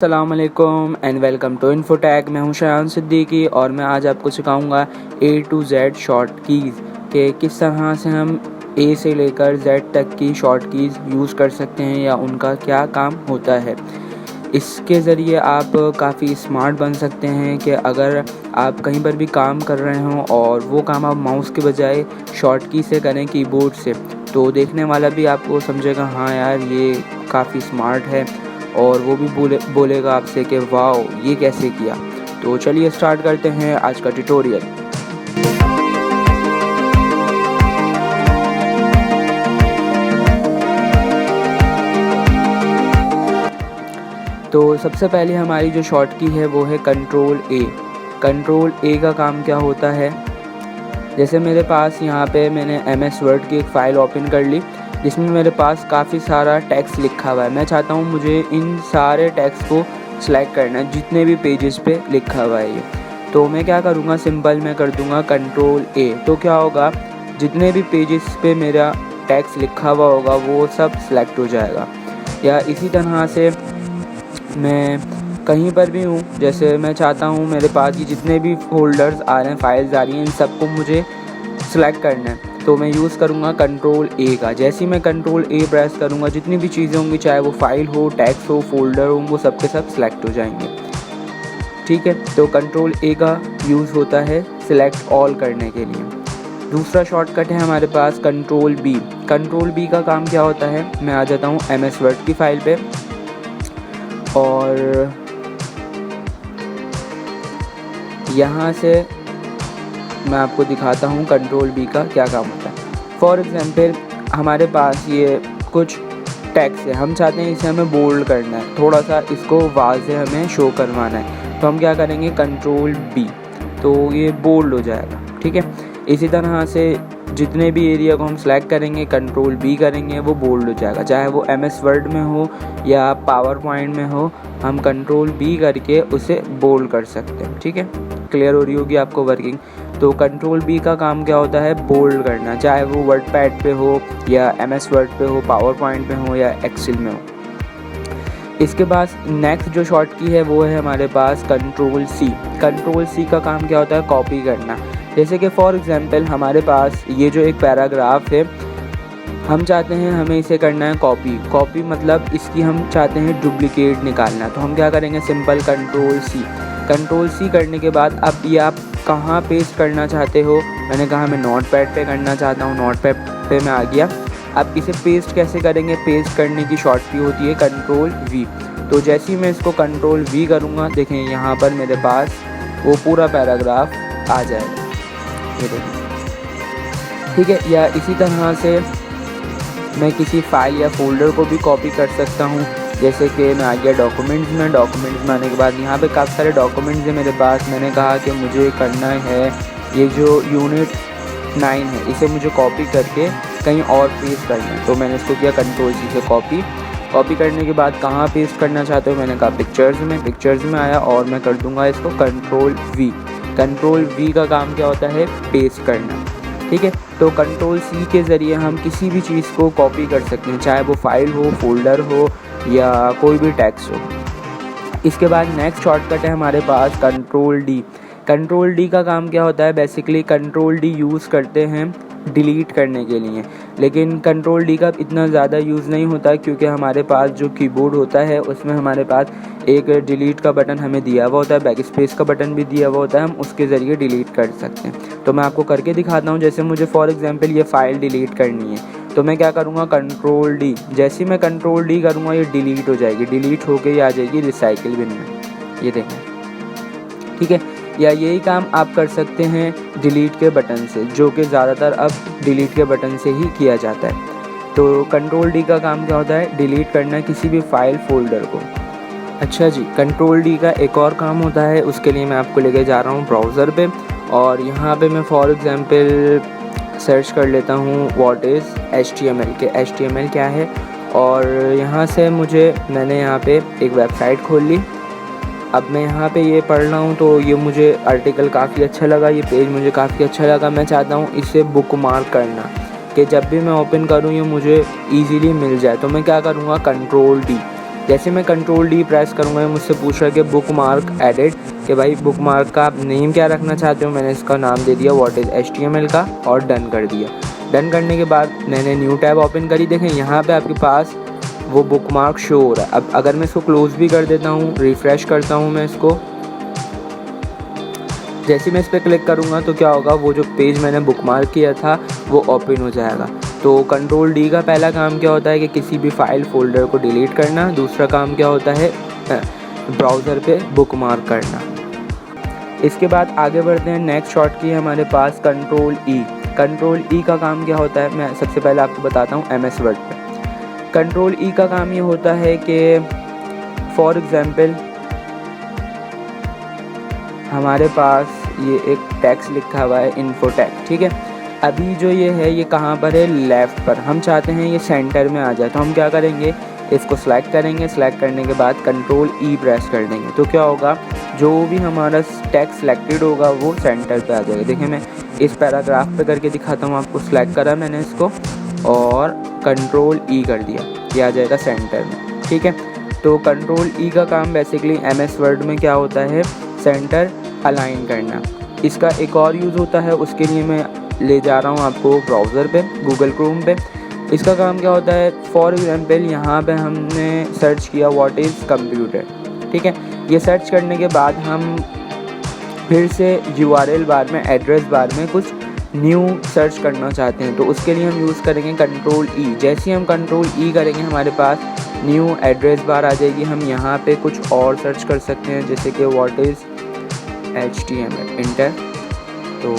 अस्सलामुअलैकुम and welcome to infotech. मैं हूं शायान सिद्दीकी और मैं आज आपको सिखाऊंगा A to Z short keys कि किस तरह से हम A से लेकर Z तक की शॉर्ट कीज़ यूज़ कर सकते हैं या उनका क्या काम होता है। इसके ज़रिए आप काफ़ी स्मार्ट बन सकते हैं कि अगर आप कहीं पर भी काम कर रहे हों और वो काम आप माउस के बजाय शॉर्ट की से करें कीबोर्ड से, तो देखने वाला भी आपको समझेगा हाँ यार ये काफ़ी स्मार्ट है और वो भी बोलेगा आपसे कि वाओ ये कैसे किया। तो चलिए स्टार्ट करते हैं आज का ट्यूटोरियल। तो सबसे पहले हमारी जो शॉर्ट की है वो है कंट्रोल A। कंट्रोल A का काम क्या होता है, जैसे मेरे पास यहाँ पे मैंने MS वर्ड की एक फ़ाइल ओपन कर ली जिसमें मेरे पास काफ़ी सारा टेक्स्ट लिखा हुआ है। मैं चाहता हूँ मुझे इन सारे टेक्स्ट को सिलेक्ट करना है जितने भी पेजेस पे लिखा हुआ है ये। तो मैं क्या करूँगा, सिंपल मैं कर दूँगा कंट्रोल A। तो क्या होगा, जितने भी पेजेस पे मेरा टेक्स्ट लिखा हुआ होगा वो सब सिलेक्ट हो जाएगा। या इसी तरह से मैं कहीं पर भी हूँ, जैसे मैं चाहता हूँ मेरे पास ये जितने भी फोल्डर्स आ रहे हैं, फाइल्स आ रही हैं, इन सबको मुझे सिलेक्ट करना है तो मैं यूज़ करूँगा कंट्रोल A का। जैसे ही मैं कंट्रोल A प्रेस करूँगा जितनी भी चीज़ें होंगी, चाहे वो फाइल हो, टेक्स्ट हो, फोल्डर हो, वो सब के सब सिलेक्ट हो जाएंगे। ठीक है, तो कंट्रोल A का यूज़ होता है सिलेक्ट ऑल करने के लिए। दूसरा शॉर्टकट है हमारे पास कंट्रोल B। कंट्रोल B का काम क्या होता है, मैं आ जाता हूँ MS वर्ड की फ़ाइल पे और यहाँ से मैं आपको दिखाता हूँ कंट्रोल B का क्या काम होता है। फॉर एग्ज़ाम्पल हमारे पास ये कुछ टेक्स्ट है, हम चाहते हैं इसे हमें बोल्ड करना है, थोड़ा सा इसको वाज़े हमें शो करवाना है, तो हम क्या करेंगे कंट्रोल B, तो ये बोल्ड हो जाएगा। ठीक है, इसी तरह से जितने भी एरिया को हम सेलेक्ट करेंगे कंट्रोल B करेंगे वो बोल्ड हो जाएगा, चाहे वो MS वर्ड में हो या पावर पॉइंट में हो, हम कंट्रोल B करके उसे बोल्ड कर सकते हैं। ठीक है, क्लियर हो रही होगी आपको वर्किंग। तो कंट्रोल B का काम क्या होता है, बोल्ड करना, चाहे वो वर्ड पैड पे हो या MS वर्ड पे हो, पावर पॉइंट पे हो या एक्सेल में हो। इसके बाद नेक्स्ट जो शॉर्ट की है वो है हमारे पास कंट्रोल C। कंट्रोल C का काम क्या होता है, कॉपी करना। जैसे कि फॉर एग्ज़ाम्पल हमारे पास ये जो एक पैराग्राफ है, हम चाहते हैं हमें इसे करना है कॉपी मतलब इसकी हम चाहते हैं डुप्लीकेट निकालना, तो हम क्या करेंगे, सिंपल कंट्रोल C करने के बाद अब ये आप कहाँ पेस्ट करना चाहते हो, मैंने कहा मैं नोटपैड पे करना चाहता हूँ, नोटपैड पे मैं आ गया। अब इसे पेस्ट कैसे करेंगे, पेस्ट करने की शॉर्ट की होती है कंट्रोल V। तो जैसे ही मैं इसको कंट्रोल V करूँगा, देखें यहाँ पर मेरे पास वो पूरा पैराग्राफ आ जाएगा, ये देखें। ठीक है, या इसी तरह से मैं किसी फाइल या फोल्डर को भी कॉपी कर सकता हूँ। जैसे कि मैं आ गया डॉक्यूमेंट्स में आने के बाद यहाँ पे काफ़ी सारे डॉक्यूमेंट्स हैं मेरे पास। मैंने कहा कि मुझे करना है ये जो यूनिट 9 है इसे मुझे कॉपी करके कहीं और पेस्ट करना है, तो मैंने इसको किया कंट्रोल C से कॉपी करने के बाद कहाँ पेस्ट करना चाहते हो, मैंने कहा पिक्चर्स में आया और मैं कर दूँगा इसको कंट्रोल V। कंट्रोल V का काम क्या होता है, पेस्ट करना। ठीक है, तो कंट्रोल C के ज़रिए हम किसी भी चीज़ को कॉपी कर सकते हैं, चाहे वो फाइल हो, फोल्डर हो या कोई भी टेक्स्ट हो। इसके बाद नेक्स्ट शॉर्टकट है हमारे पास कंट्रोल D। कंट्रोल D का काम क्या होता है, बेसिकली कंट्रोल D यूज़ करते हैं डिलीट करने के लिए, लेकिन कंट्रोल D का इतना ज़्यादा यूज़ नहीं होता क्योंकि हमारे पास जो कीबोर्ड होता है उसमें हमारे पास एक डिलीट का बटन हमें दिया हुआ होता है, बैक स्पेस का बटन भी दिया हुआ होता है, हम उसके ज़रिए डिलीट कर सकते हैं। तो मैं आपको करके दिखाता हूँ। जैसे मुझे फॉर एग्ज़ाम्पल ये फ़ाइल डिलीट करनी है तो मैं क्या करूँगा, कंट्रोल D। जैसे ही मैं कंट्रोल D करूँगा ये डिलीट हो जाएगी, डिलीट होके ही आ जाएगी रिसाइकिल बिन में, ये देखें। ठीक है, या यही काम आप कर सकते हैं डिलीट के बटन से, जो कि ज़्यादातर अब डिलीट के बटन से ही किया जाता है। तो कंट्रोल D का काम क्या होता है, डिलीट करना किसी भी फाइल फोल्डर को। अच्छा जी, कंट्रोल D का एक और काम होता है, उसके लिए मैं आपको लेके जा रहा हूँ ब्राउज़र पे और यहाँ पे मैं फॉर एग्ज़ाम्पल सर्च कर लेता हूँ व्हाट इज़ HTML के HTML क्या है, और यहाँ से मैंने यहाँ पे एक वेबसाइट खोल ली। अब मैं यहाँ पे ये पढ़ रहा हूँ तो ये मुझे आर्टिकल काफ़ी अच्छा लगा, ये पेज मुझे काफ़ी अच्छा लगा। मैं चाहता हूँ इसे बुकमार्क करना कि जब भी मैं ओपन करूँ ये मुझे ईज़िली मिल जाए। तो मैं क्या करूँगा, कंट्रोल D। जैसे मैं कंट्रोल डी प्रेस करूँगा मुझसे पूछ रहा है कि बुक मार्क एडिट, कि भाई बुक मार्क का आप नेम क्या रखना चाहते हो। मैंने इसका नाम दे दिया व्हाट इज़ HTML का और डन कर दिया। डन करने के बाद मैंने न्यू टैब ओपन करी। देखें यहाँ पे आपके पास वो बुक मार्क शो हो रहा है। अब अगर मैं इसको क्लोज भी कर देता हूँ, रिफ़्रेश करता हूँ मैं इसको, जैसे मैं इस पर क्लिक करूँगा तो क्या होगा, वो जो पेज मैंने बुक मार्क किया था वो ओपन हो जाएगा। तो कंट्रोल डी का पहला काम क्या होता है कि किसी भी फाइल फोल्डर को डिलीट करना। दूसरा काम क्या होता है, ब्राउज़र पे बुक मार्क करना। इसके बाद आगे बढ़ते हैं। नेक्स्ट शॉर्टकी है हमारे पास कंट्रोल ई। कंट्रोल ई का काम क्या होता है, मैं सबसे पहले आपको बताता हूँ MS वर्ड पे। कंट्रोल ई का काम ये होता है कि फॉर एग्ज़ाम्पल हमारे पास ये एक टेक्स्ट लिखा हुआ है इन्फो टैग, ठीक है। अभी जो ये है ये कहाँ पर है, लेफ़्ट पर। हम चाहते हैं ये सेंटर में आ जाए, तो हम क्या करेंगे, इसको सेलेक्ट करेंगे। सेलेक्ट करने के बाद कंट्रोल ई प्रेस कर देंगे, तो क्या होगा, जो भी हमारा टेक्स्ट सेलेक्टेड होगा वो सेंटर पे आ जाएगा। देखिए मैं इस पैराग्राफ पे करके दिखाता हूँ आपको। सेलेक्ट करा मैंने इसको और कंट्रोल ई कर दिया, ये आ जाएगा सेंटर में, ठीक है। तो कंट्रोल ई का काम बेसिकली MS वर्ड में क्या होता है, सेंटर अलाइन करना। इसका एक और यूज़ होता है, उसके लिए मैं ले जा रहा हूँ आपको ब्राउज़र पे, गूगल क्रोम पे। इसका काम क्या होता है, फॉर एग्जांपल यहाँ पे हमने सर्च किया व्हाट इज़ कंप्यूटर, ठीक है। ये सर्च करने के बाद हम फिर से URL बार में, एड्रेस बार में कुछ न्यू सर्च करना चाहते हैं, तो उसके लिए हम यूज़ करेंगे कंट्रोल ई। जैसे ही हम कंट्रोल ई करेंगे हमारे पास न्यू एड्रेस बार आ जाएगी। हम यहाँ पे कुछ और सर्च कर सकते हैं, जैसे कि व्हाट इज़ HTML, इंटर। तो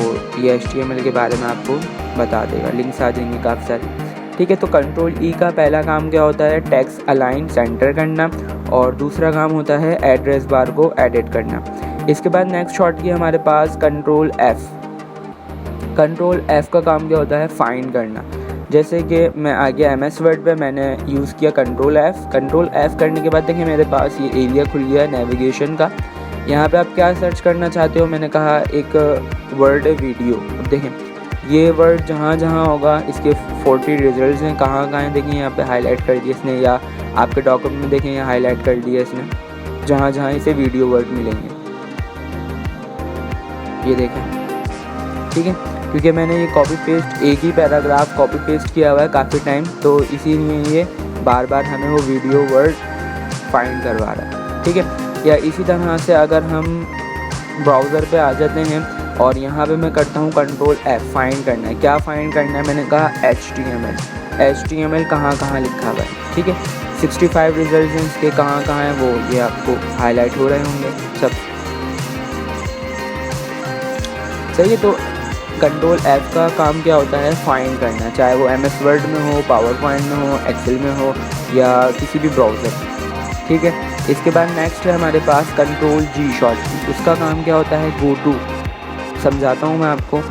ये HTML के बारे में आपको बता देगा, लिंक्स आ जाएंगे काफ़ी सारी, ठीक है। तो कंट्रोल ई का पहला काम क्या होता है, टेक्स्ट अलाइन सेंटर करना, और दूसरा काम होता है एड्रेस बार को एडिट करना। इसके बाद नेक्स्ट शॉर्ट की हमारे पास कंट्रोल F। कंट्रोल F का काम क्या होता है, फाइंड करना। जैसे कि मैं आ गया MS वर्ड पे, मैंने यूज़ किया कंट्रोल F। कंट्रोल F करने के बाद देखिए मेरे पास ये एरिया खुल गया है नेविगेशन का। यहाँ पे आप क्या सर्च करना चाहते हो, मैंने कहा एक वर्ड है वीडियो। अब देखें ये वर्ड जहाँ जहाँ होगा इसके 40 रिजल्ट्स हैं, कहाँ कहाँ हैं देखिए यहाँ पे हाईलाइट कर दिया इसने, या आपके डॉक्यूमेंट में देखें यहाँ हाईलाइट कर दिया इसने, जहाँ जहाँ इसे वीडियो वर्ड मिलेंगे, ये देखें, ठीक है। क्योंकि मैंने ये कॉपी पेस्ट, एक ही पैराग्राफ कॉपी पेस्ट किया हुआ है काफ़ी टाइम, तो इसीलिए ये बार बार हमें वो वीडियो वर्ड फाइंड करवा रहा है, ठीक है। या इसी तरह से अगर हम ब्राउज़र पे आ जाते हैं और यहाँ पे मैं करता हूँ कंट्रोल F, फाइंड करना है। क्या फाइंड करना है, मैंने कहा HTML कहाँ कहाँ लिखा हुआ है, ठीक है। 65 रिजल्ट्स के कहाँ कहाँ हैं वो ये आपको हाईलाइट हो रहे होंगे सब, सही है। तो कंट्रोल F का काम क्या होता है, फाइंड करना, चाहे वो MS वर्ड में हो, पावर पॉइंट में हो, एक्सेल में हो, या किसी भी ब्राउज़र, ठीक है। इसके बाद नेक्स्ट है हमारे पास कंट्रोल G शॉर्टकी। उसका काम क्या होता है, गो टू। समझाता हूँ मैं आपको।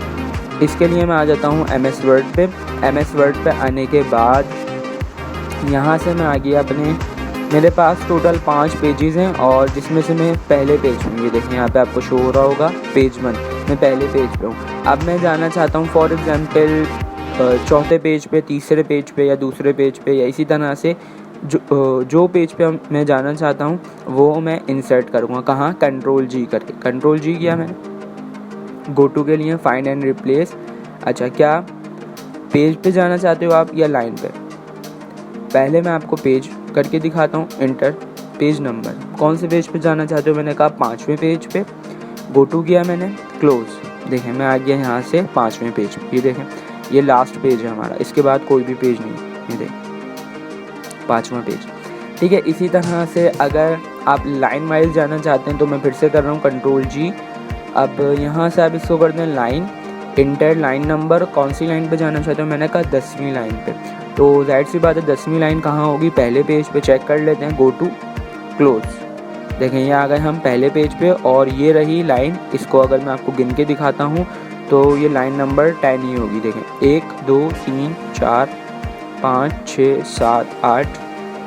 इसके लिए मैं आ जाता हूँ MS वर्ड पे। MS वर्ड पे आने के बाद यहाँ से मैं आ गया अपने, मेरे पास टोटल 5 पेजेस हैं, और जिसमें से मैं पहले पेज हूँ, ये देखें यहाँ पे आपको शो हो रहा होगा पेज 1, मैं पहले पेज पे हूँ। अब मैं जाना चाहता हूँ फॉर एग्ज़ाम्पल चौथे पेज पे, तीसरे पेज पे, या दूसरे पेज पे, या इसी तरह से जो पेज पे मैं जाना चाहता हूँ वो मैं इंसर्ट करूँगा। कहाँ, कंट्रोल G करके। कंट्रोल G किया मैंने। गो टू के लिए फाइंड एंड रिप्लेस। अच्छा, क्या पेज पे जाना चाहते हो आप या लाइन पे? पहले मैं आपको पेज करके दिखाता हूँ, इंटर, पेज नंबर, कौन से पेज पे जाना चाहते हो? मैंने कहा 5वें पेज पे। गो टू किया मैंने, क्लोज। देखें मैं आ गया यहाँ से 5वें पेज पे। ये देखें ये लास्ट पेज है हमारा, इसके बाद कोई भी पेज नहीं। ये देखें 5वां पेज, ठीक है। इसी तरह से अगर आप लाइन वाइज जाना चाहते हैं तो मैं फिर से कर रहा हूँ कंट्रोल G। अब यहाँ से आप इसको कर दें लाइन, इंटर, लाइन नंबर, कौन सी लाइन पे जाना चाहते हो? मैंने कहा 10वीं लाइन पे। तो जाहिर सी बात है 10वीं लाइन कहाँ होगी? पहले पेज पे। चेक कर लेते हैं, गो टू, क्लोज। देखें ये आ गए हम पहले पेज पे, और ये रही लाइन। इसको अगर मैं आपको गिन के दिखाता हूँ तो ये लाइन नंबर 10 ही होगी। देखें 1 2 3 4 5 6 7 8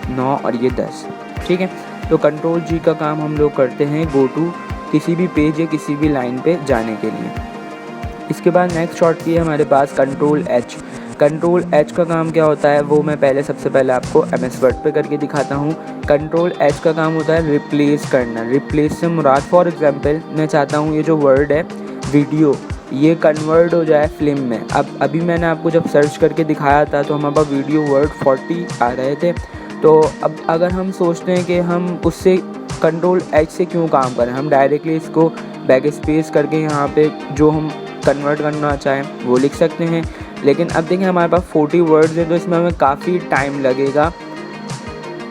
9 और ये 10, ठीक है। तो कंट्रोल G का काम हम लोग करते हैं गो टू, किसी भी पेज या किसी भी लाइन पे जाने के लिए। इसके बाद नेक्स्ट शॉर्ट की है हमारे पास कंट्रोल H। कंट्रोल एच का काम क्या होता है वो मैं पहले सबसे पहले आपको MS वर्ड पे करके दिखाता हूँ। कंट्रोल एच का काम होता है रिप्लेस करना। रिप्लेस से मुराद फॉर एग्जांपल मैं चाहता हूँ ये जो वर्ड है वीडियो ये कन्वर्ट हो जाए फिल्म में। अब अभी मैंने आपको जब सर्च करके दिखाया था तो हमारे पास वीडियो वर्ड 40 आ रहे थे। तो अब अगर हम सोचते हैं कि हम उससे कंट्रोल एच से क्यों काम करें, हम डायरेक्टली इसको बैक स्पेस करके यहाँ पे जो हम कन्वर्ट करना चाहें वो लिख सकते हैं। लेकिन अब देखें हमारे पास 40 वर्ड्स हैं तो इसमें हमें काफ़ी टाइम लगेगा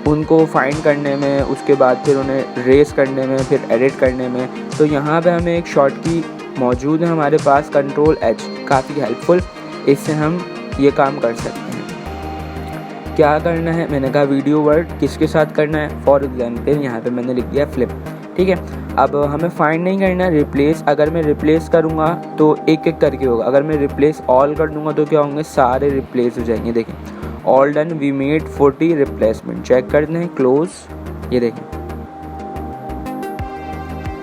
उनको फाइंड करने में, उसके बाद फिर उन्हें रेस करने में, फिर एडिट करने में। तो यहाँ पे हमें एक शॉर्ट की मौजूद है हमारे पास कंट्रोल एच, काफ़ी हेल्पफुल, इससे हम ये काम कर सकते हैं। क्या करना है, मैंने कहा वीडियो वर्ड किसके साथ करना है, फॉर एग्जांपल यहाँ पे मैंने लिख दिया फ्लिप, ठीक है। अब हमें फाइंड नहीं करना है रिप्लेस। अगर मैं रिप्लेस करूँगा तो एक एक करके होगा, अगर मैं रिप्लेस ऑल कर दूँगा तो क्या होंगे, सारे रिप्लेस हो जाएंगे। देखें all done, we made 40 replacement, check करते हैं, क्लोज, ये देखें,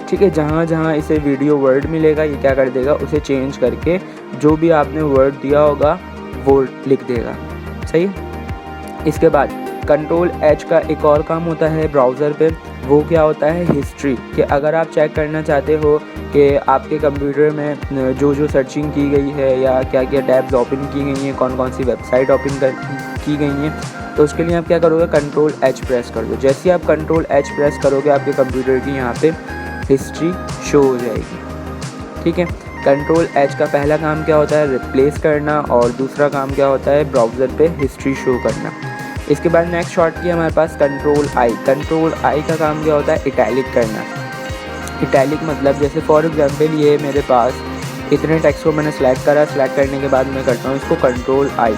ठीक है। जहाँ जहाँ इसे वीडियो वर्ड मिलेगा ये क्या कर देगा, उसे चेंज करके जो भी आपने वर्ड दिया होगा वो लिख देगा, सही। इसके बाद कंट्रोल एच का एक और काम होता है ब्राउज़र पे, वो क्या होता है हिस्ट्री, कि अगर आप चेक करना चाहते हो कि आपके कंप्यूटर में जो जो सर्चिंग की गई है या क्या क्या टैब्स ओपन की गई हैं, कौन कौन सी वेबसाइट ओपन की गई हैं, तो उसके लिए आप क्या करोगे, कंट्रोल एच प्रेस कर दो। जैसे ही आप कंट्रोल एच प्रेस करोगे आपके कंप्यूटर की यहाँ पे हिस्ट्री शो हो जाएगी, ठीक है। कंट्रोल एच का पहला काम क्या होता है, रिप्लेस करना, और दूसरा काम क्या होता है, ब्राउज़र पे हिस्ट्री शो करना। इसके बाद नेक्स्ट शॉर्ट की हमारे पास कंट्रोल आई। कंट्रोल आई का काम क्या होता है, इटैलिक करना। इटैलिक मतलब जैसे फॉर एग्जांपल ये मेरे पास इतने टेक्स्ट को मैंने सेलेक्ट करा, सेलेक्ट करने के बाद मैं करता हूँ इसको कंट्रोल आई।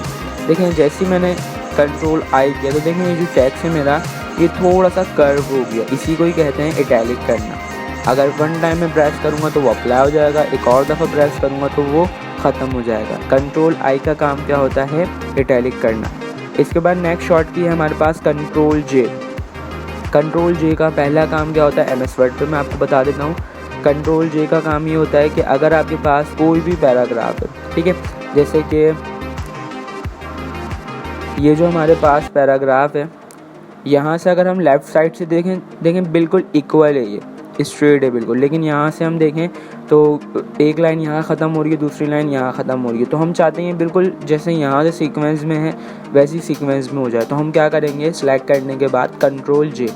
देखें जैसे ही मैंने कंट्रोल आई किया तो देखें ये जो टेक्स्ट है मेरा ये थोड़ा सा कर्व हो गया, इसी को ही कहते हैं इटैलिक करना। अगर वन टाइम में प्रेस करूँगा तो वो अप्लाई हो जाएगा, एक और दफ़ा प्रेस करूँगा तो वो ख़त्म हो जाएगा। कंट्रोल आई का काम क्या होता है, इटैलिक करना। इसके बाद नेक्स्ट शॉर्ट की है हमारे पास कंट्रोल जे। कंट्रोल जे का पहला काम क्या होता है, MS वर्ड पे मैं आपको बता देता हूँ। कंट्रोल जे का काम ये होता है कि अगर आपके पास कोई भी पैराग्राफ है, ठीक है, जैसे कि ये जो हमारे पास पैराग्राफ है, यहाँ से अगर हम लेफ़्ट साइड से देखें बिल्कुल इक्वल है, ये स्ट्रेट है बिल्कुल, लेकिन यहाँ से हम देखें तो एक लाइन यहाँ ख़त्म हो रही है, दूसरी लाइन यहाँ ख़त्म हो रही है। तो हम चाहते हैं बिल्कुल जैसे यहाँ से सीक्वेंस में है वैसी सीक्वेंस में हो जाए। तो हम क्या करेंगे, सेलेक्ट करने के बाद कंट्रोल जे,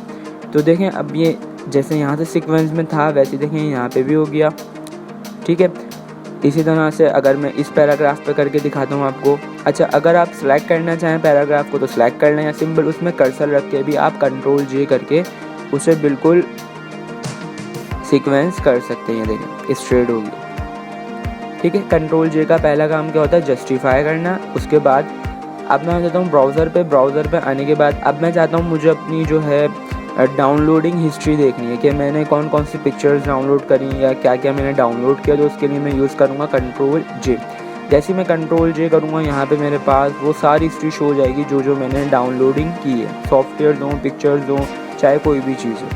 तो देखें अब ये जैसे यहाँ से सीक्वेंस में था वैसे देखें यहाँ पे भी हो गया, ठीक है। इसी तरह से अगर मैं इस पैराग्राफ पे करके दिखाता हूँ आपको। अच्छा, अगर आप सेलेक्ट करना चाहें पैराग्राफ को तो सेलेक्ट कर लें, या सिंपल उसमें कर्सर रख के भी आप कंट्रोल जे करके उसे बिल्कुल सीक्वेंस कर सकते हैं। देखें स्ट्रेट हो गया, ठीक है। कंट्रोल जे का पहला काम क्या होता है, जस्टिफाई करना। उसके बाद अब मैं चाहता हूँ ब्राउज़र पे आने के बाद अब मैं चाहता हूँ मुझे अपनी जो है डाउनलोडिंग हिस्ट्री देखनी है कि मैंने कौन कौन सी पिक्चर्स डाउनलोड करी या क्या क्या मैंने डाउनलोड किया। तो उसके लिए मैं यूज़ करूँगा कंट्रोल जे। जैसे मैं कंट्रोल जे करूँगा यहाँ पे मेरे पास वो सारी हिस्ट्री शो हो जाएगी जो जो मैंने डाउनलोडिंग की है, सॉफ्टवेयर हो, पिक्चर्स हो, चाहे कोई भी चीज़ हो,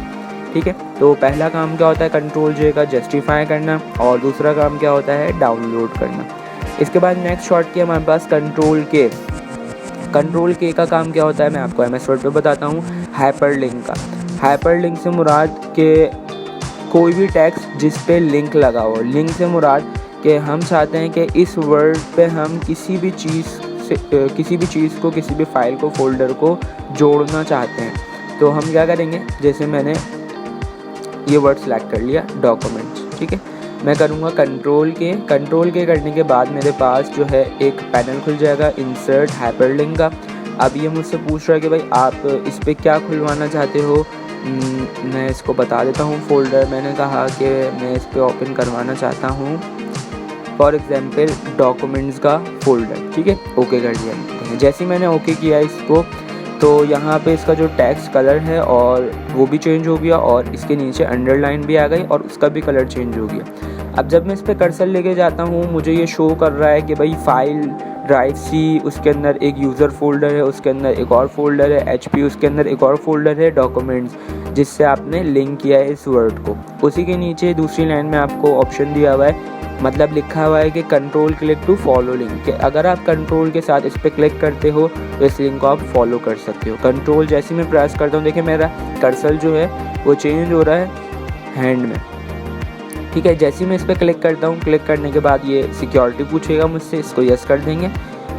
ठीक है। तो पहला काम क्या होता है कंट्रोल जे का, जस्टिफाई करना, और दूसरा काम क्या होता है, डाउनलोड करना। इसके बाद नेक्स्ट शॉर्ट की हमारे पास कंट्रोल के। कंट्रोल के का काम क्या होता है मैं आपको MS वर्ड पे बताता हूँ, हाइपरलिंक का। हाइपरलिंक से मुराद के कोई भी टेक्स्ट जिस पे लिंक लगा हो। लिंक से मुराद कि हम चाहते हैं कि इस वर्ड पे हम किसी भी चीज़ को, किसी भी फाइल को, फोल्डर को जोड़ना चाहते हैं। तो हम क्या करेंगे, जैसे मैंने ये वर्ड सेलेक्ट कर लिया डॉक्यूमेंट्स, ठीक है, मैं करूँगा कंट्रोल के करने के बाद मेरे पास जो है एक पैनल खुल जाएगा इंसर्ट हाइपरलिंक का। अब ये मुझसे पूछ रहा है कि भाई आप इस पर क्या खुलवाना चाहते हो। मैं इसको बता देता हूँ फोल्डर। मैंने कहा कि मैं इस पर ओपन करवाना चाहता हूँ फॉर एग्जांपल डॉक्यूमेंट्स का फोल्डर, ठीक है, ओके कर दिया। जैसे ही मैंने ओके किया इसको तो यहाँ पे इसका जो टेक्स्ट कलर है और वो भी चेंज हो गया, और इसके नीचे अंडरलाइन भी आ गई और उसका भी कलर चेंज हो गया। अब जब मैं इस पर कर्सर लेके जाता हूँ मुझे ये शो कर रहा है कि भाई फाइल ड्राइव सी, उसके अंदर एक यूज़र फोल्डर है, उसके अंदर एक और फोल्डर है, HP उसके अंदर एक और फोल्डर है, डॉक्यूमेंट्स जिससे आपने लिंक किया है इस वर्ड को। उसी के नीचे दूसरी लाइन में आपको ऑप्शन दिया हुआ है मतलब लिखा हुआ है कि control click to follow link, कि अगर आप कंट्रोल के साथ इस पर क्लिक करते हो तो इस लिंक को आप फॉलो कर सकते हो। कंट्रोल जैसे मैं प्रेस करता हूँ, देखिए मेरा कर्सर जो है वो चेंज हो रहा है हैंड में, ठीक है। जैसे ही मैं इस पर क्लिक करता हूँ, क्लिक करने के बाद ये सिक्योरिटी पूछेगा मुझसे, इसको यस कर देंगे।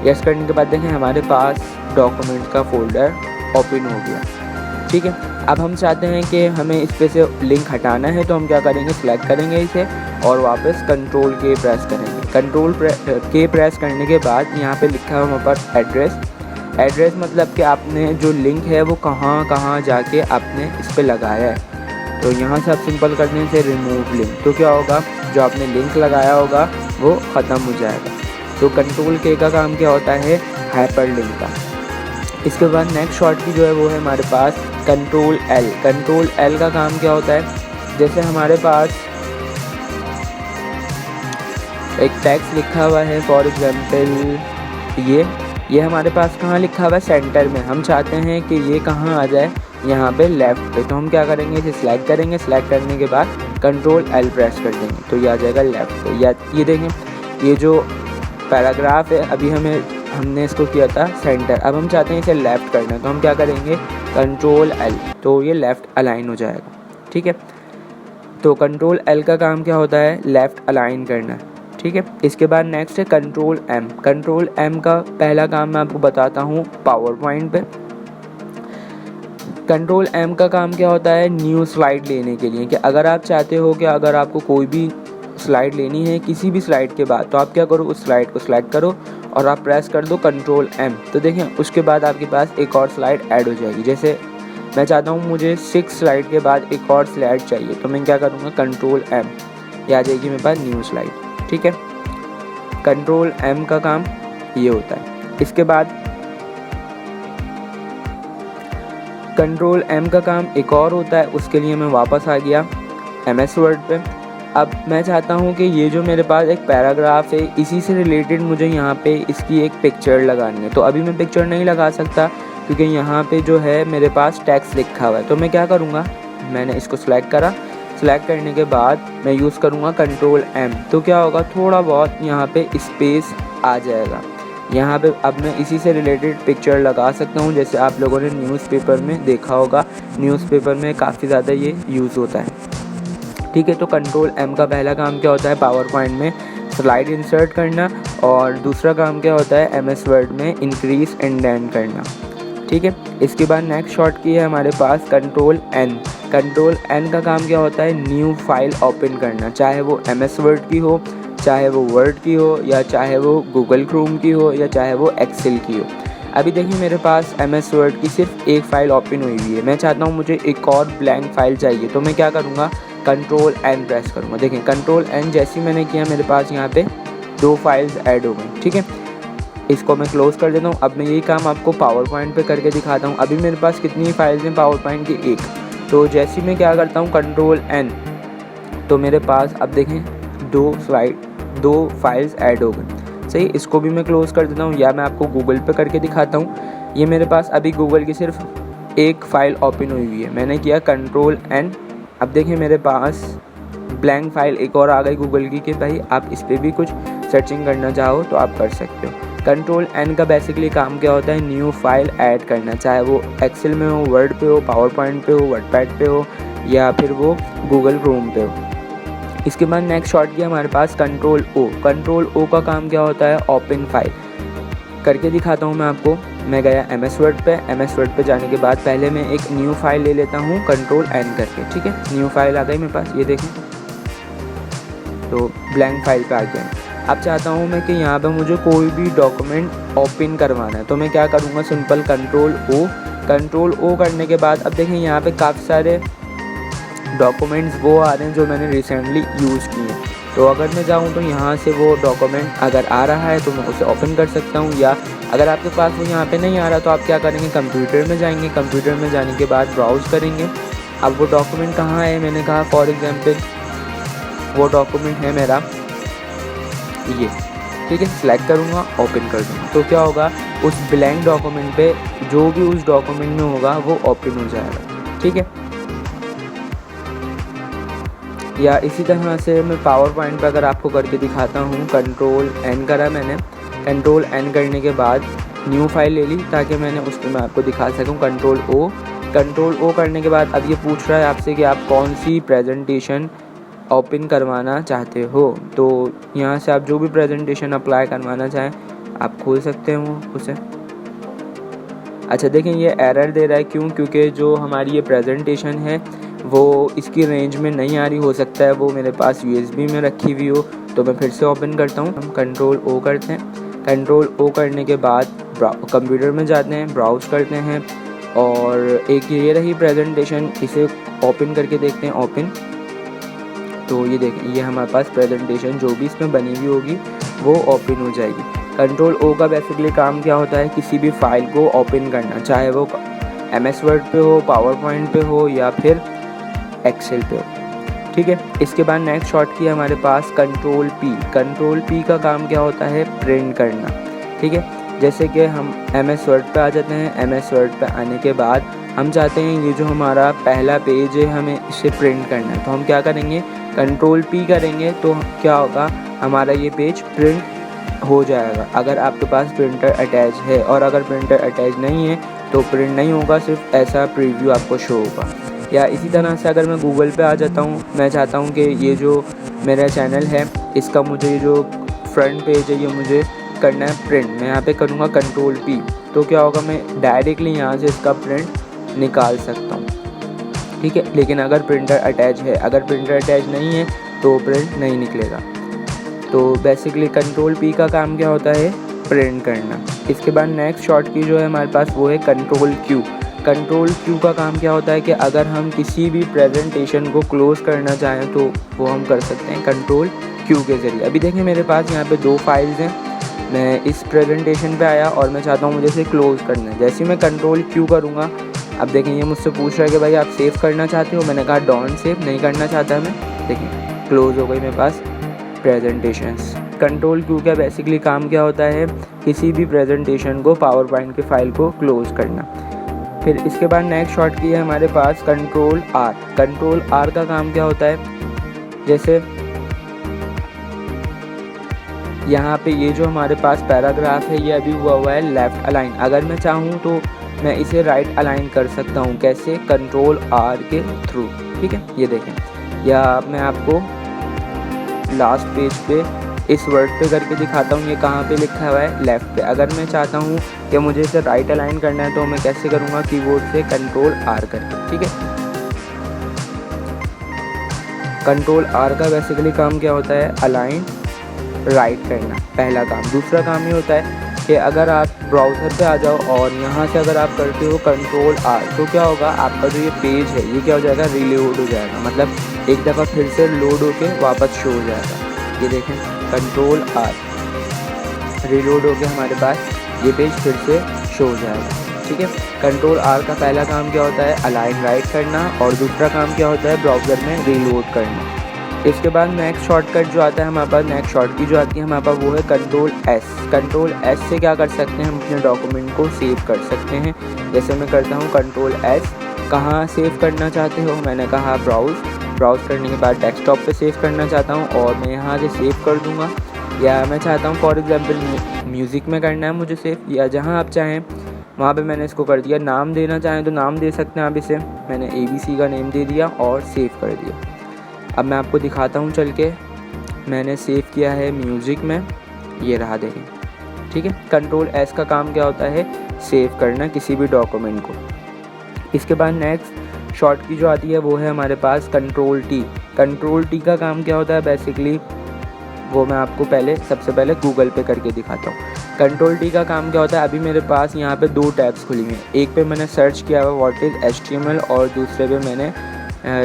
यस करने के बाद देखें हमारे पास डॉक्यूमेंट का फोल्डर ओपन हो गया, ठीक है। अब हम चाहते हैं कि हमें इस पे से लिंक हटाना है, तो हम क्या करेंगे, सिलेक्ट करेंगे इसे और वापस कंट्रोल के प्रेस करेंगे। कंट्रोल के प्रेस करने के बाद यहाँ पे लिखा है हमारे पास एड्रेस मतलब कि आपने जो लिंक है वो कहाँ कहाँ जाके आपने इस पर लगाया है। तो यहाँ से आप सिंपल कर दें से रिमूव लिंक, तो क्या होगा, जो आपने लिंक लगाया होगा वो ख़त्म हो जाएगा। तो कंट्रोल के का काम क्या होता है, हाइपर लिंक का। इसके बाद नेक्स्ट शॉर्ट की जो है वो है हमारे पास कंट्रोल एल का काम क्या होता है, जैसे हमारे पास एक टेक्स्ट लिखा हुआ है, फॉर एग्जांपल ये हमारे पास कहाँ लिखा हुआ है, सेंटर में। हम चाहते हैं कि ये कहाँ आ जाए, यहाँ पे लेफ़्ट पे। तो हम क्या करेंगे, इसे सिलेक्ट करेंगे, सिलेक्ट करने के बाद कंट्रोल एल प्रेस कर देंगे तो ये आ जाएगा लेफ़्ट पे। या ये देखें, ये जो पैराग्राफ है अभी हमने इसको किया था सेंटर, अब हम चाहते हैं इसे लेफ़्ट करना है, तो हम क्या करेंगे, कंट्रोल एल, तो ये लेफ़्ट अलाइन हो जाएगा, ठीक है। तो कंट्रोल एल का काम क्या होता है, लेफ़्ट अलाइन करना, ठीक है। इसके बाद नेक्स्ट है कंट्रोल एम का पहला काम मैं आपको बताता हूँ पावर पॉइंट पे। कंट्रोल एम का काम क्या होता है, न्यू स्लाइड लेने के लिए, कि अगर आप चाहते हो कि अगर आपको कोई भी स्लाइड लेनी है किसी भी स्लाइड के बाद, तो आप क्या करो, उस स्लाइड को सिलेक्ट करो और आप प्रेस कर दो कंट्रोल एम, तो देखें उसके बाद आपके पास एक और स्लाइड ऐड हो जाएगी। जैसे मैं चाहता हूँ मुझे 6 स्लाइड के बाद एक और स्लाइड चाहिए, तो मैं क्या करूँगा, कंट्रोल एम, ये आ जाएगी मेरे पास न्यू स्लाइड, ठीक है। कंट्रोल एम का काम ये होता है। इसके बाद कंट्रोल एम का काम एक और होता है, उसके लिए मैं वापस आ गया MS वर्ड पे। अब मैं चाहता हूँ कि ये जो मेरे पास एक पैराग्राफ है, इसी से रिलेटेड मुझे यहाँ पे इसकी एक पिक्चर लगानी है। तो अभी मैं पिक्चर नहीं लगा सकता क्योंकि यहाँ पे जो है मेरे पास टेक्स्ट लिखा हुआ है। तो मैं क्या करूँगा, मैंने इसको सिलेक्ट करा, सिलेक्ट करने के बाद मैं यूज़ करूँगा कंट्रोल एम, तो क्या होगा, थोड़ा बहुत यहाँ पे स्पेस आ जाएगा। यहाँ पे अब मैं इसी से रिलेटेड पिक्चर लगा सकता हूँ, जैसे आप लोगों ने न्यूज़पेपर में देखा होगा, न्यूज़पेपर में काफ़ी ज़्यादा ये यूज़ होता है, ठीक है। तो कंट्रोल एम का पहला काम क्या होता है, पावर पॉइंट में स्लाइड इंसर्ट करना, और दूसरा काम क्या होता है, MS वर्ड में इंक्रीज इंडेंट करना, ठीक है। इसके बाद नेक्स्ट शॉर्ट की है हमारे पास कंट्रोल एन का काम क्या होता है, न्यू फाइल ओपन करना, चाहे वो MS वर्ड की हो, चाहे वो वर्ड की हो, या चाहे वो गूगल क्रोम की हो, या चाहे वो एक्सेल की हो। अभी देखिए मेरे पास MS वर्ड की सिर्फ एक फ़ाइल ओपन हुई हुई है, मैं चाहता हूँ मुझे एक और ब्लैंक फ़ाइल चाहिए, तो मैं क्या करूँगा, कंट्रोल एन प्रेस करूँगा। देखें कंट्रोल एन जैसे मैंने किया, मेरे पास यहाँ पे 2 फाइल्स ऐड हो गई, ठीक है। इसको मैं क्लोज़ कर देता हूँ। अब मैं यही काम आपको पावर पॉइंट पे करके दिखाता हूँ। अभी मेरे पास कितनी फाइल्स हैं पावर पॉइंट की, 1। तो जैसे मैं क्या करता हूँ, कंट्रोल एन, तो मेरे पास अब देखें 2 फाइल्स ऐड हो गई, सही। इसको भी मैं क्लोज़ कर देता हूँ, या मैं आपको गूगल पे करके दिखाता हूँ। ये मेरे पास अभी गूगल की सिर्फ एक फ़ाइल ओपन हुई हुई है, मैंने किया कंट्रोल एन, अब देखिए मेरे पास ब्लैंक फ़ाइल एक और आ गई गूगल की, कि भाई आप इस पर भी कुछ सर्चिंग करना चाहो तो आप कर सकते हो। कंट्रोल एन का बेसिकली काम क्या होता है, न्यू फाइल ऐड करना, चाहे वो एक्सेल में हो, वर्ड पे हो, पावर पॉइंट पे हो, वर्डपैड पे हो, या फिर वो गूगल क्रोम पे हो। इसके बाद नेक्स्ट शॉर्ट की हमारे पास कंट्रोल ओ का काम क्या होता है, ओपन फाइल करके दिखाता हूँ मैं आपको। मैं गया MS वर्ड पे जाने के बाद पहले मैं एक न्यू फाइल ले लेता हूँ कंट्रोल एन करके, ठीक है। न्यू फाइल आ गई मेरे पास, ये देखें, तो ब्लैंक फाइल पे आ गया। अब चाहता हूँ मैं कि यहाँ पे मुझे कोई भी डॉक्यूमेंट ओपन करवाना है, तो मैं क्या करूँगा, सिंपल कंट्रोल ओ करने के बाद अब देखें यहाँ पे काफ़ी सारे डॉक्यूमेंट्स वो आ रहे हैं जो मैंने रिसेंटली यूज़ किए हैं। तो अगर मैं जाऊँ तो यहाँ से वो डॉक्यूमेंट अगर आ रहा है तो मैं उसे ओपन कर सकता हूँ, या अगर आपके पास वो यहाँ पे नहीं आ रहा तो आप क्या करेंगे, कंप्यूटर में जाएंगे, कंप्यूटर में जाने के बाद ब्राउज़ करेंगे। अब वो डॉक्यूमेंट कहाँ है, मैंने कहा फॉर एग्जांपल वो डॉक्यूमेंट है मेरा ये, ठीक है। सेलेक्ट करूँगा, ओपन कर दूँगा, तो क्या होगा, उस ब्लैंक डॉक्यूमेंट पे जो भी उस डॉक्यूमेंट में होगा वो ओपन हो जाएगा, ठीक है। या इसी तरह से मैं पावर पॉइंट पर अगर आपको करके दिखाता हूँ, कंट्रोल एन करा मैंने, कंट्रोल एन करने के बाद न्यू फाइल ले ली ताकि मैंने उस पर मैं आपको दिखा सकूँ। कंट्रोल ओ करने के बाद अब ये पूछ रहा है आपसे कि आप कौन सी प्रेजेंटेशन ओपन करवाना चाहते हो। तो यहाँ से आप जो भी प्रेजेंटेशन अप्लाई करवाना चाहें आप खोल सकते हो उसे। अच्छा देखें ये एरर दे रहा है, क्यों? क्योंकि जो हमारी ये प्रेजेंटेशन है वो इसकी रेंज में नहीं आ रही, हो सकता है वो मेरे पास USB में रखी हुई हो। तो मैं फिर से ओपन करता हूँ, हम कंट्रोल ओ करते हैं। कंट्रोल ओ करने के बाद कंप्यूटर में जाते हैं, ब्राउज करते हैं और एक ये रही प्रेजेंटेशन, इसे ओपन करके देखते हैं। ओपन, तो ये देखें ये हमारे पास प्रेजेंटेशन जो भी इसमें बनी हुई होगी वो ओपन हो जाएगी। कंट्रोल ओ का बेसिकली काम क्या होता है, किसी भी फाइल को ओपन करना, चाहे वो MS वर्ड पे हो, पावर पॉइंट पे हो या फिर एक्सेल पे हो। ठीक है, इसके बाद नेक्स्ट शॉर्ट की हमारे पास कंट्रोल पी। कंट्रोल पी का काम क्या होता है, प्रिंट करना। ठीक है, जैसे कि हम MS वर्ड पे आ जाते हैं। MS वर्ड पे आने के बाद हम चाहते हैं ये जो हमारा पहला पेज है हमें इसे प्रिंट करना है, तो हम क्या करेंगे, कंट्रोल पी करेंगे तो क्या होगा, हमारा ये पेज प्रिंट हो जाएगा अगर आपके पास प्रिंटर अटैच है। और अगर प्रिंटर अटैच नहीं है तो प्रिंट नहीं होगा, सिर्फ ऐसा प्रीव्यू आपको शो होगा। या इसी तरह से अगर मैं गूगल पे आ जाता हूँ, मैं चाहता हूँ कि ये जो मेरा चैनल है इसका मुझे ये जो फ्रंट पेज है ये मुझे करना है प्रिंट, मैं यहाँ पे करूँगा कंट्रोल पी, तो क्या होगा, मैं डायरेक्टली यहाँ से इसका प्रिंट निकाल सकता हूँ। ठीक है, लेकिन अगर प्रिंटर अटैच है, अगर प्रिंटर अटैच नहीं है तो प्रिंट नहीं निकलेगा। तो बेसिकली कंट्रोल पी का काम क्या होता है, प्रिंट करना। इसके बाद नेक्स्ट शॉर्ट की जो है हमारे पास वो है कंट्रोल क्यू। कंट्रोल क्यू का काम क्या होता है कि अगर हम किसी भी प्रेजेंटेशन को क्लोज़ करना चाहें तो वो हम कर सकते हैं कंट्रोल क्यू के ज़रिए। अभी देखें मेरे पास यहाँ पे 2 फाइल्स हैं, मैं इस प्रेजेंटेशन पे आया और मैं चाहता हूँ मुझे इसे क्लोज़ करना है। जैसे ही मैं कंट्रोल क्यू करूँगा, अब देखें ये मुझसे पूछ रहा है कि भाई आप सेव करना चाहते हो, मैंने कहा डोंट सेव, नहीं करना चाहता मैं। देखिए क्लोज़ हो गई मेरे पास प्रेजेंटेशंस। कंट्रोल क्यू का बेसिकली काम क्या होता है, किसी भी प्रेजेंटेशन को, पावर पॉइंट के फाइल को क्लोज़ करना। फिर इसके बाद नेक्स्ट शॉर्ट की है हमारे पास कंट्रोल आर। कंट्रोल आर का काम क्या होता है, जैसे यहाँ पे ये जो हमारे पास पैराग्राफ है ये अभी हुआ है लेफ़्ट अलाइन, अगर मैं चाहूँ तो मैं इसे राइट अलाइन कर सकता हूँ। कैसे, कंट्रोल आर के थ्रू। ठीक है, ये देखें, या मैं आपको लास्ट पेज पे इस वर्ड पे करके दिखाता हूँ, ये कहाँ पे लिखा हुआ है, लेफ़्ट पे। अगर मैं चाहता हूँ कि मुझे इसे राइट अलाइन करना है तो मैं कैसे करूँगा, कीबोर्ड से कंट्रोल आर करके। ठीक है, कंट्रोल आर का बेसिकली काम क्या होता है, अलाइन राइट करना, पहला काम। दूसरा काम ये होता है कि अगर आप ब्राउज़र पे आ जाओ और यहाँ से अगर आप करते हो कंट्रोल आर तो क्या होगा, आपका जो ये पेज है ये क्या हो जाएगा, रीलोड हो जाएगा, मतलब एक दफ़ा फिर से लोड होके वापस शो हो जाएगा। ये देखें कंट्रोल आर, रीलोड होके हमारे पास ये पेज फिर से शो हो जाएगा। ठीक है, कंट्रोल आर का पहला काम क्या होता है, अलाइन राइट करना, और दूसरा काम क्या होता है, ब्राउज़र में रीलोड करना। इसके बाद नेक्स्ट शॉर्टकट जो आता है हमारे पास, नेक्स्ट शॉर्ट की जो आती है हमारे पास वो है कंट्रोल एस। कंट्रोल एस से क्या कर सकते हैं, हम अपने डॉक्यूमेंट को सेव कर सकते हैं। जैसे मैं करता हूँ कंट्रोल एस, कहाँ सेव करना चाहते हो, मैंने कहा ब्राउज़ करने के बाद डेस्कटॉप पे सेव करना चाहता हूँ और मैं यहाँ से सेव कर दूँगा। या मैं चाहता हूँ फॉर एग्जांपल म्यूज़िक में करना है मुझे सेव, या जहाँ आप चाहें वहाँ पे मैंने इसको कर दिया। नाम देना चाहें तो नाम दे सकते हैं आप इसे, मैंने ABC का नेम दे दिया और सेव कर दिया। अब मैं आपको दिखाता हूँ चल के, मैंने सेव किया है म्यूज़िक में, ये रहा देखें। ठीक है, कंट्रोल एस का काम क्या होता है, सेव करना किसी भी डॉक्यूमेंट को। इसके बाद नेक्स्ट शॉर्ट की जो आती है वो है हमारे पास कंट्रोल टी। कंट्रोल टी का काम क्या होता है, बेसिकली वो मैं आपको सबसे पहले गूगल पे करके दिखाता हूँ। कंट्रोल टी का काम क्या होता है, अभी मेरे पास यहाँ पे 2 टैब्स खुली हुई हैं, एक पे मैंने सर्च किया हुआ व्हाट इज़ HTML और दूसरे पे मैंने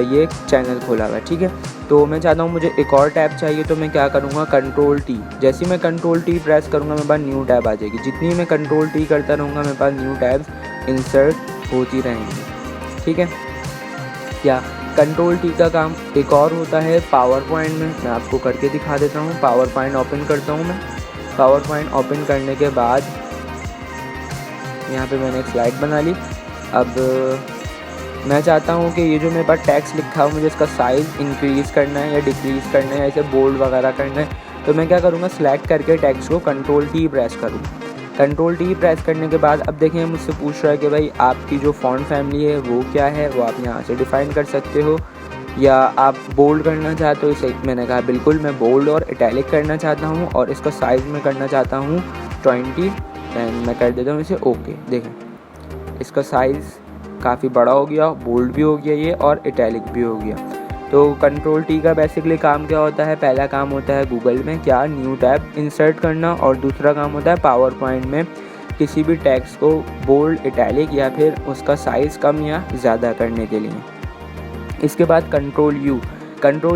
ये चैनल खोला हुआ है। ठीक है, तो मैं चाहता हूँ मुझे एक और टैब चाहिए, तो मैं क्या करूँगा, कंट्रोल टी। जैसे ही मैं कंट्रोल टी प्रेस करूँगा मेरे पास न्यू टैब आ जाएगी। जितनी मैं कंट्रोल टी करता रहूँगा मेरे पास न्यू टैब्स इंसर्ट होती रहेंगी। ठीक है, या कंट्रोल टी का काम एक और होता है पावर पॉइंट में, मैं आपको करके दिखा देता हूँ। पावर पॉइंट ओपन करता हूँ मैं, पावर पॉइंट ओपन करने के बाद यहाँ पे मैंने एक स्लाइड बना ली। अब मैं चाहता हूँ कि ये जो मेरे पास टेक्स्ट लिखा है मुझे इसका साइज़ इंक्रीज़ करना है या डिक्रीज़ करना है या इसे बोल्ड वगैरह करना है, तो मैं क्या करूँगा, सेलेक्ट करके टेक्स्ट को कंट्रोल टी प्रेस करूँगा। कंट्रोल टी प्रेस करने के बाद अब देखें मुझसे पूछ रहा है कि भाई आपकी जो फ़ॉन्ट फैमिली है वो क्या है, वो आप यहाँ से डिफ़ाइन कर सकते हो, या आप बोल्ड करना चाहते हो इसे। मैंने कहा बिल्कुल मैं बोल्ड और इटैलिक करना चाहता हूँ और इसका साइज़ में करना चाहता हूँ 20 एंड मैं कर देता हूँ इसे ओके। देखें इसका साइज़ काफ़ी बड़ा हो गया, बोल्ड भी हो गया ये और इटैलिक भी हो गया। तो कंट्रोल टी का बेसिकली काम क्या होता है, पहला काम होता है गूगल में क्या न्यू टैब इंसर्ट करना, और दूसरा काम होता है पावर पॉइंट में किसी भी टेक्स्ट को बोल्ड, इटैलिक या फिर उसका साइज़ कम या ज़्यादा करने के लिए। इसके बाद कंट्रोल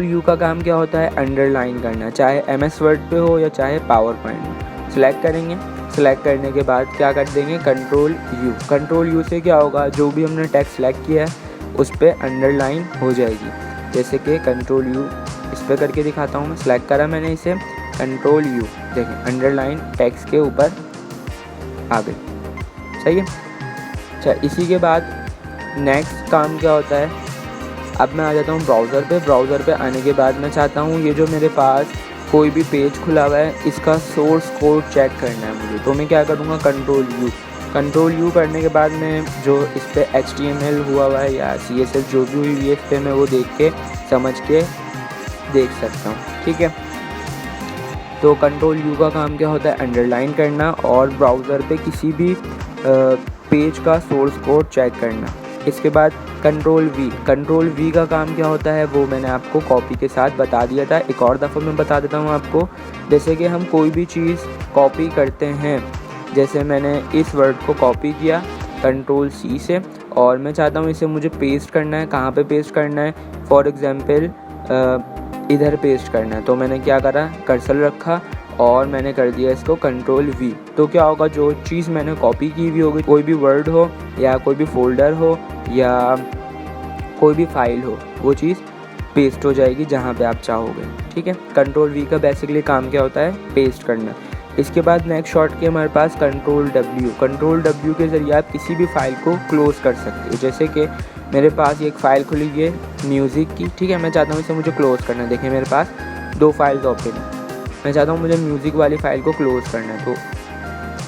यू का काम क्या होता है, अंडरलाइन करना, चाहे MS वर्ड पे हो या चाहे पावर पॉइंट में। सेलेक्ट करेंगे, सेलेक्ट करने के बाद क्या कर देंगे, कंट्रोल यू से क्या होगा, जो भी हमने टेक्स्ट सेलेक्ट किया है उस पर अंडरलाइन हो जाएगी। जैसे कि कंट्रोल यू इस पर करके दिखाता हूँ मैं, सेलेक्ट करा मैंने इसे, कंट्रोल यू, देखें अंडरलाइन टेक्स्ट के ऊपर आ गई, सही है। अच्छा, इसी के बाद नेक्स्ट काम क्या होता है, अब मैं आ जाता हूँ ब्राउज़र पे आने के बाद मैं चाहता हूँ ये जो मेरे पास कोई भी पेज खुला हुआ है इसका सोर्स कोड चेक करना है मुझे, तो मैं क्या करूँगा, कंट्रोल यू करने के बाद मैं जो इस पर HTML हुआ है या CSS जो भी हुई है इस पर मैं वो देख के समझ के देख सकता हूँ, ठीक है। तो कंट्रोल यू का काम क्या होता है, अंडरलाइन करना और ब्राउज़र पे किसी भी पेज का सोर्स कोड चेक करना। इसके बाद कंट्रोल वी का काम क्या होता है वो मैंने आपको कॉपी के साथ बता दिया था, एक और दफ़ा मैं बता देता हूँ आपको। जैसे कि हम कोई भी चीज़ कॉपी करते हैं, जैसे मैंने इस वर्ड को कॉपी किया कंट्रोल C से और मैं चाहता हूँ इसे मुझे पेस्ट करना है, कहाँ पे पेस्ट करना है, फॉर एग्ज़ाम्पल इधर पेस्ट करना है। तो मैंने क्या करा, कर्सर रखा और मैंने कर दिया इसको कंट्रोल V। तो क्या होगा, जो चीज़ मैंने कॉपी की हुई होगी, कोई भी वर्ड हो या कोई भी फोल्डर हो या कोई भी फाइल हो, वो चीज़ पेस्ट हो जाएगी जहाँ पे आप चाहोगे, ठीक है। कंट्रोल V का बेसिकली काम क्या होता है, पेस्ट करना। इसके बाद नेक्स्ट शॉर्ट की हमारे पास कंट्रोल W के ज़रिए आप किसी भी फाइल को क्लोज़ कर सकते हो। जैसे कि मेरे पास एक फ़ाइल खुली है म्यूज़िक की, ठीक है, मैं चाहता हूँ इसे मुझे क्लोज़ करना है। देखिए मेरे पास 2 फाइल्स ओपन है, मैं चाहता हूँ मुझे म्यूज़िक वाली फ़ाइल को क्लोज़ करना है, तो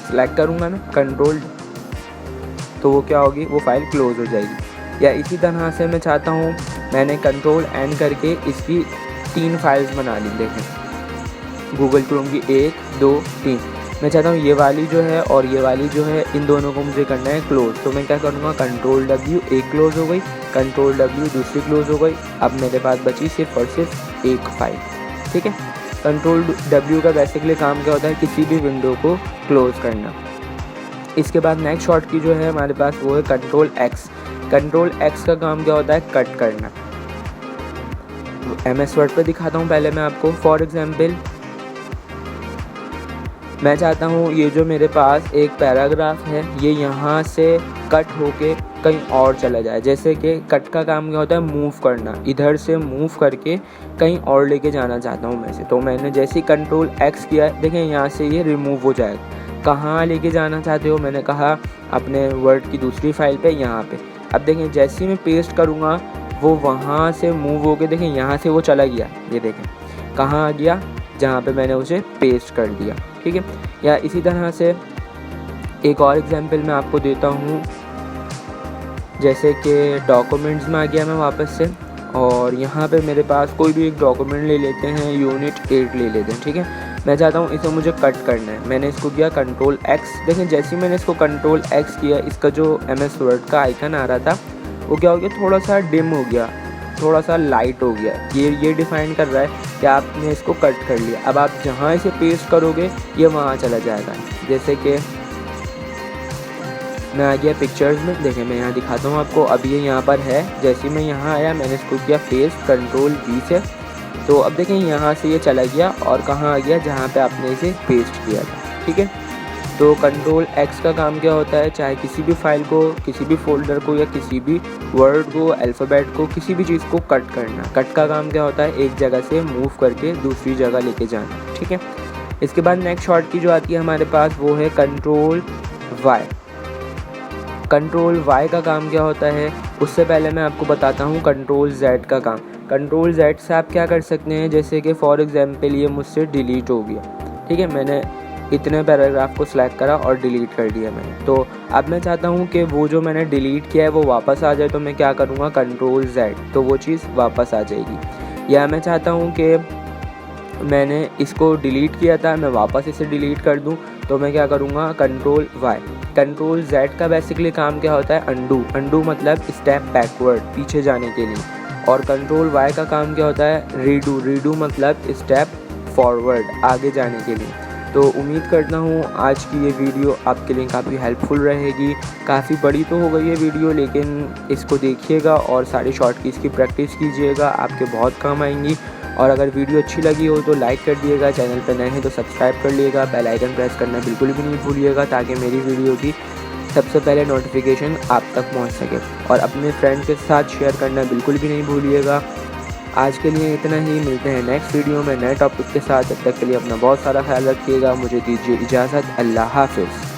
सेलेक्ट करूँगा मैं कंट्रोल, तो वो क्या होगी, वो फ़ाइल क्लोज़ हो जाएगी। या इसी तरह से मैं चाहता हूँ, मैंने कंट्रोल N करके इसकी 3 फाइल्स बना ली। देखें गूगल क्रोम की 1 2 3, मैं चाहता हूँ ये वाली जो है और ये वाली जो है इन दोनों को मुझे करना है क्लोज़। तो मैं क्या करूँगा, कंट्रोल W, एक क्लोज़ हो गई, कंट्रोल W दूसरी क्लोज़ हो गई। अब मेरे पास बची सिर्फ और सिर्फ एक फ़ाइल, ठीक है। कंट्रोल W का बेसिकली काम क्या होता है, किसी भी विंडो को क्लोज़ करना। इसके बाद नेक्स्ट शॉर्ट की जो है हमारे पास वो है कंट्रोल X का काम क्या होता है, कट करना। MS वर्ड पे दिखाता हूँ पहले मैं आपको। फॉर एग्ज़ाम्पल मैं चाहता हूँ ये जो मेरे पास एक पैराग्राफ है ये यहाँ से कट होके कहीं और चला जाए। जैसे कि कट का काम क्या होता है, मूव करना, इधर से मूव करके कहीं और लेके जाना चाहता हूँ मैं इसे। तो मैंने जैसे ही कंट्रोल X किया, देखें यहाँ से ये रिमूव हो जाएगा। कहाँ लेके जाना चाहते हो, मैंने कहा अपने वर्ड की दूसरी फाइल पे, यहाँ पे। अब देखें जैसे ही मैं पेस्ट करूँगा वो वहाँ से मूव होके देखें यहाँ से वो चला गया, ये देखें कहाँ आ गया, जहाँ पे मैंने उसे पेस्ट कर दिया, ठीक है। या इसी तरह से एक और एग्जांपल मैं आपको देता हूँ, जैसे कि डॉक्यूमेंट्स में आ गया मैं वापस से, और यहाँ पे मेरे पास कोई भी एक डॉक्यूमेंट ले लेते हैं, यूनिट 8 ले लेते हैं, ठीक है। मैं चाहता हूँ इसे मुझे कट करना है, मैंने इसको किया कंट्रोल X। देखें जैसे ही मैंने इसको कंट्रोल X किया, इसका जो MS वर्ड का आइकन आ रहा था वो क्या हो गया, थोड़ा सा डिम हो गया, थोड़ा सा लाइट हो गया। ये डिफाइन कर रहा है कि आपने इसको कट कर लिया। अब आप जहाँ इसे पेस्ट करोगे ये वहाँ चला जाएगा। जैसे कि मैं आ गया पिक्चर्स में, देखें मैं यहाँ दिखाता हूँ आपको। अब ये यहाँ पर है, जैसे मैं यहाँ आया मैंने इसको किया पेस्ट कंट्रोल V से, तो अब देखें यहाँ से ये चला गया और कहाँ आ गया, जहाँ पे आपने इसे पेस्ट किया था, ठीक है। तो कंट्रोल X का काम क्या होता है, चाहे किसी भी फाइल को, किसी भी फोल्डर को या किसी भी वर्ड को, अल्फ़ाबेट को, किसी भी चीज़ को कट करना। कट का काम क्या होता है, एक जगह से मूव करके दूसरी जगह लेके जाना, ठीक है। इसके बाद नेक्स्ट शॉर्ट की जो आती है हमारे पास वो है कंट्रोल Y। कंट्रोल Y का काम क्या होता है, उससे पहले मैं आपको बताता हूँ कंट्रोल Z का काम। कंट्रोल Z से आप क्या कर सकते हैं, जैसे कि फॉर एग्जांपल ये मुझसे डिलीट हो गया, ठीक है, मैंने इतने पैराग्राफ को सिलेक्ट करा और डिलीट कर दिया मैंने। तो अब मैं चाहता हूँ कि वो जो मैंने डिलीट किया है वो वापस आ जाए, तो मैं क्या करूँगा, कंट्रोल Z, तो वो चीज़ वापस आ जाएगी। या मैं चाहता हूँ कि मैंने इसको डिलीट किया था, मैं वापस इसे डिलीट कर दूं, तो मैं क्या करूँगा, कंट्रोल Y। कंट्रोल Z का बेसिकली काम क्या होता है, अंडू मतलब स्टेप बैकवर्ड, पीछे जाने के लिए। और कंट्रोल Y का काम क्या होता है, रीडू मतलब स्टेप फॉरवर्ड, आगे जाने के लिए। तो उम्मीद करता हूँ आज की ये वीडियो आपके लिए काफ़ी हेल्पफुल रहेगी। काफ़ी बड़ी तो हो गई है वीडियो, लेकिन इसको देखिएगा और सारी शॉर्ट कीज़ की प्रैक्टिस कीजिएगा, आपके बहुत काम आएंगी। और अगर वीडियो अच्छी लगी हो तो लाइक कर दिएगा, चैनल पर नए हैं तो सब्सक्राइब कर लिएगा, बेल आइकन प्रेस करना बिल्कुल भी नहीं भूलिएगा, ताकि मेरी वीडियो की सबसे पहले नोटिफिकेशन आप तक पहुंच सके। और अपने फ्रेंड के साथ शेयर करना बिल्कुल भी नहीं भूलिएगा। आज के लिए इतना ही, मिलते हैं नेक्स्ट वीडियो में नए टॉपिक के साथ। तब तक के लिए अपना बहुत सारा ख्याल रखिएगा। मुझे दीजिए इजाज़त, अल्लाह हाफ़िज़।